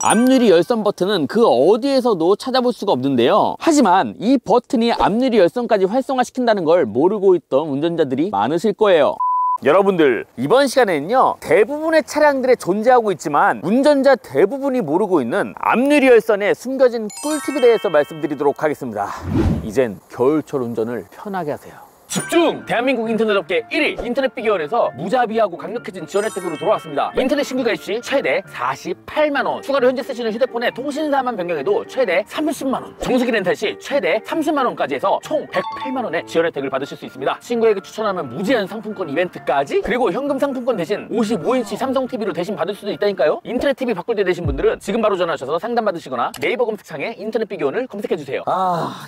앞유리 열선 버튼은 그 어디에서도 찾아볼 수가 없는데요. 하지만 이 버튼이 앞유리 열선까지 활성화시킨다는 걸 모르고 있던 운전자들이 많으실 거예요. 여러분들, 이번 시간에는요, 대부분의 차량들에 존재하고 있지만 운전자 대부분이 모르고 있는 앞유리 열선의 숨겨진 꿀팁에 대해서 말씀드리도록 하겠습니다. 이젠 겨울철 운전을 편하게 하세요. 집중! 대한민국 인터넷 업계 1위 인터넷 비교원에서 무자비하고 강력해진 지원 혜택으로 돌아왔습니다. 인터넷 신규 가입 시 최대 48만원, 추가로 현재 쓰시는 휴대폰의 통신사만 변경해도 최대 30만원, 정수기 렌탈 시 최대 30만원까지 해서 총 108만원의 지원 혜택을 받으실 수 있습니다. 친구에게 추천하면 무제한 상품권 이벤트까지, 그리고 현금 상품권 대신 55인치 삼성 TV로 대신 받을 수도 있다니까요. 인터넷 TV 바꿀 때 되신 분들은 지금 바로 전화하셔서 상담 받으시거나 네이버 검색창에 인터넷 비교원을 검색해주세요.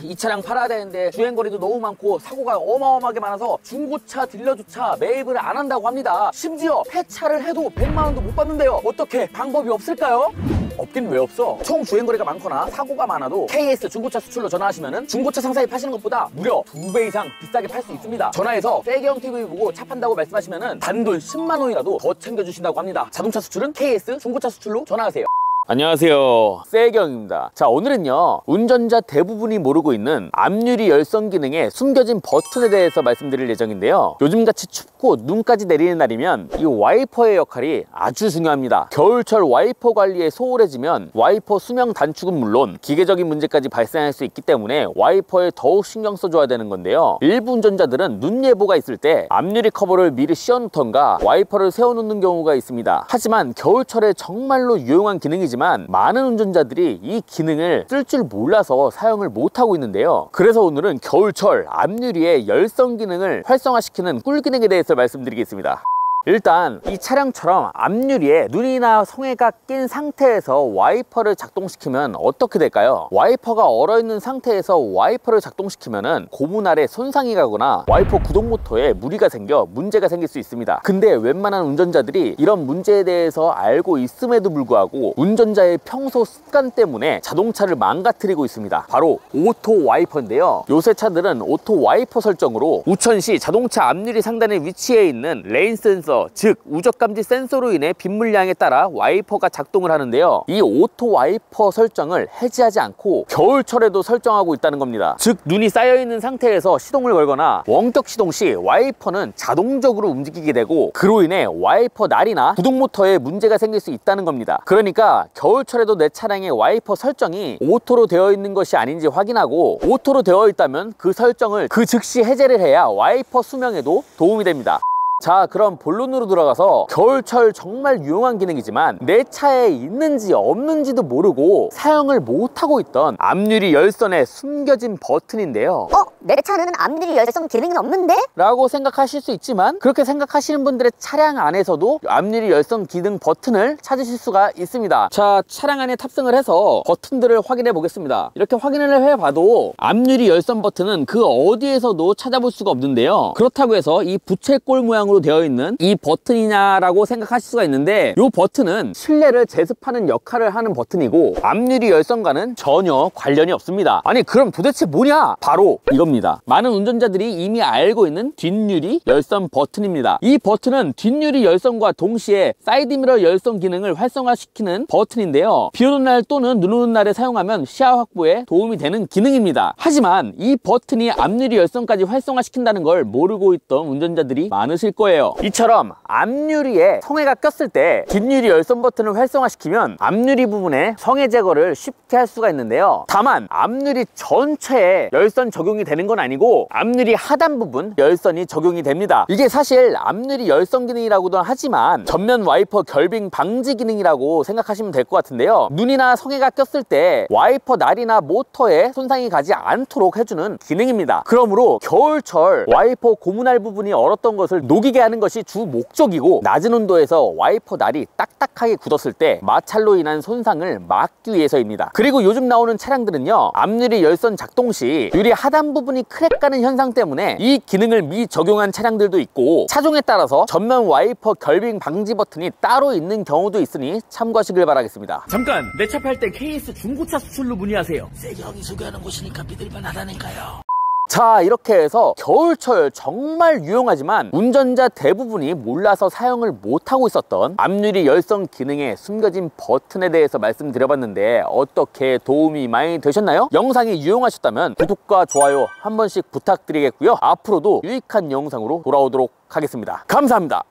이 차량 팔아야 되는데 주행거리도 너무 많고 사고가 어마어마하게 많아서 중고차 딜러조차 매입을 안 한다고 합니다. 심지어 폐차를 해도 100만원도 못 받는데요. 어떻게 방법이 없을까요? 없긴 왜 없어? 총 주행거리가 많거나 사고가 많아도 KS 중고차 수출로 전화하시면은 중고차 상사에 파시는 것보다 무려 2배 이상 비싸게 팔 수 있습니다. 전화해서 세경 TV 보고 차 판다고 말씀하시면은 단돈 10만원이라도 더 챙겨주신다고 합니다. 자동차 수출은 KS 중고차 수출로 전화하세요. 안녕하세요, 세경입니다. 자, 오늘은요, 운전자 대부분이 모르고 있는 앞유리 열선 기능의 숨겨진 버튼에 대해서 말씀드릴 예정인데요. 요즘같이 춥고 눈까지 내리는 날이면 이 와이퍼의 역할이 아주 중요합니다. 겨울철 와이퍼 관리에 소홀해지면 와이퍼 수명 단축은 물론 기계적인 문제까지 발생할 수 있기 때문에 와이퍼에 더욱 신경 써줘야 되는 건데요. 일부 운전자들은 눈 예보가 있을 때 앞유리 커버를 미리 씌워놓던가 와이퍼를 세워놓는 경우가 있습니다. 하지만 겨울철에 정말로 유용한 기능이지만 많은 운전자들이 이 기능을 쓸 줄 몰라서 사용을 못하고 있는데요. 그래서 오늘은 겨울철 앞유리의 열선 기능을 활성화시키는 꿀 기능에 대해서 말씀드리겠습니다. 일단 이 차량처럼 앞유리에 눈이나 성에가 낀 상태에서 와이퍼를 작동시키면 어떻게 될까요? 와이퍼가 얼어있는 상태에서 와이퍼를 작동시키면은 고무 아래 손상이 가거나 와이퍼 구동 모터에 무리가 생겨 문제가 생길 수 있습니다. 근데 웬만한 운전자들이 이런 문제에 대해서 알고 있음에도 불구하고 운전자의 평소 습관 때문에 자동차를 망가뜨리고 있습니다. 바로 오토 와이퍼인데요. 요새 차들은 오토 와이퍼 설정으로 우천시 자동차 앞유리 상단에 위치해 있는 레인 센서, 즉 우적감지 센서로 인해 빗물량에 따라 와이퍼가 작동을 하는데요. 이 오토 와이퍼 설정을 해지하지 않고 겨울철에도 설정하고 있다는 겁니다. 즉 눈이 쌓여있는 상태에서 시동을 걸거나 원격 시동 시 와이퍼는 자동적으로 움직이게 되고 그로 인해 와이퍼 날이나 구동 모터에 문제가 생길 수 있다는 겁니다. 그러니까 겨울철에도 내 차량의 와이퍼 설정이 오토로 되어 있는 것이 아닌지 확인하고, 오토로 되어 있다면 그 설정을 그 즉시 해제를 해야 와이퍼 수명에도 도움이 됩니다. 자, 그럼 본론으로 들어가서 겨울철 정말 유용한 기능이지만 내 차에 있는지 없는지도 모르고 사용을 못하고 있던 앞유리 열선의 숨겨진 버튼인데요. 내 차는 앞유리 열선 기능은 없는데? 라고 생각하실 수 있지만, 그렇게 생각하시는 분들의 차량 안에서도 앞유리 열선 기능 버튼을 찾으실 수가 있습니다. 자, 차량 안에 탑승을 해서 버튼들을 확인해 보겠습니다. 이렇게 확인을 해봐도 앞유리 열선 버튼은 그 어디에서도 찾아볼 수가 없는데요. 그렇다고 해서 이 부채꼴 모양으로 되어 있는 이 버튼이냐라고 생각하실 수가 있는데, 이 버튼은 실내를 제습하는 역할을 하는 버튼이고 앞유리 열선과는 전혀 관련이 없습니다. 아니, 그럼 도대체 뭐냐? 바로 이겁니다. 많은 운전자들이 이미 알고 있는 뒷유리 열선 버튼입니다. 이 버튼은 뒷유리 열선과 동시에 사이드미러 열선 기능을 활성화시키는 버튼인데요. 비 오는 날 또는 눈 오는 날에 사용하면 시야 확보에 도움이 되는 기능입니다. 하지만 이 버튼이 앞유리 열선까지 활성화시킨다는 걸 모르고 있던 운전자들이 많으실 거예요. 이처럼 앞유리에 성에가 꼈을 때 뒷유리 열선 버튼을 활성화시키면 앞유리 부분에 성에 제거를 쉽게 할 수가 있는데요. 다만 앞유리 전체에 열선 적용이 되는 건 아니고 앞유리 하단 부분 열선이 적용이 됩니다. 이게 사실 앞유리 열선 기능이라고도 하지만 전면 와이퍼 결빙 방지 기능이라고 생각하시면 될 것 같은데요. 눈이나 성에가 꼈을 때 와이퍼 날이나 모터에 손상이 가지 않도록 해주는 기능입니다. 그러므로 겨울철 와이퍼 고무날 부분이 얼었던 것을 녹이게 하는 것이 주 목적이고, 낮은 온도에서 와이퍼 날이 딱딱하게 굳었을 때 마찰로 인한 손상을 막기 위해서입니다. 그리고 요즘 나오는 차량들은요, 앞유리 열선 작동 시 유리 하단 부분이 크랙 가는 현상 때문에 이 기능을 미적용한 차량들도 있고, 차종에 따라서 전면 와이퍼 결빙 방지 버튼이 따로 있는 경우도 있으니 참고하시길 바라겠습니다. 잠깐! 내 차 팔 때 KS 중고차 수출로 문의하세요. 세경이 소개하는 곳이니까 믿을만 하다니까요. 자, 이렇게 해서 겨울철 정말 유용하지만 운전자 대부분이 몰라서 사용을 못하고 있었던 앞유리 열선 기능의 숨겨진 버튼에 대해서 말씀드려봤는데 어떻게 도움이 많이 되셨나요? 영상이 유용하셨다면 구독과 좋아요 한 번씩 부탁드리겠고요. 앞으로도 유익한 영상으로 돌아오도록 하겠습니다. 감사합니다.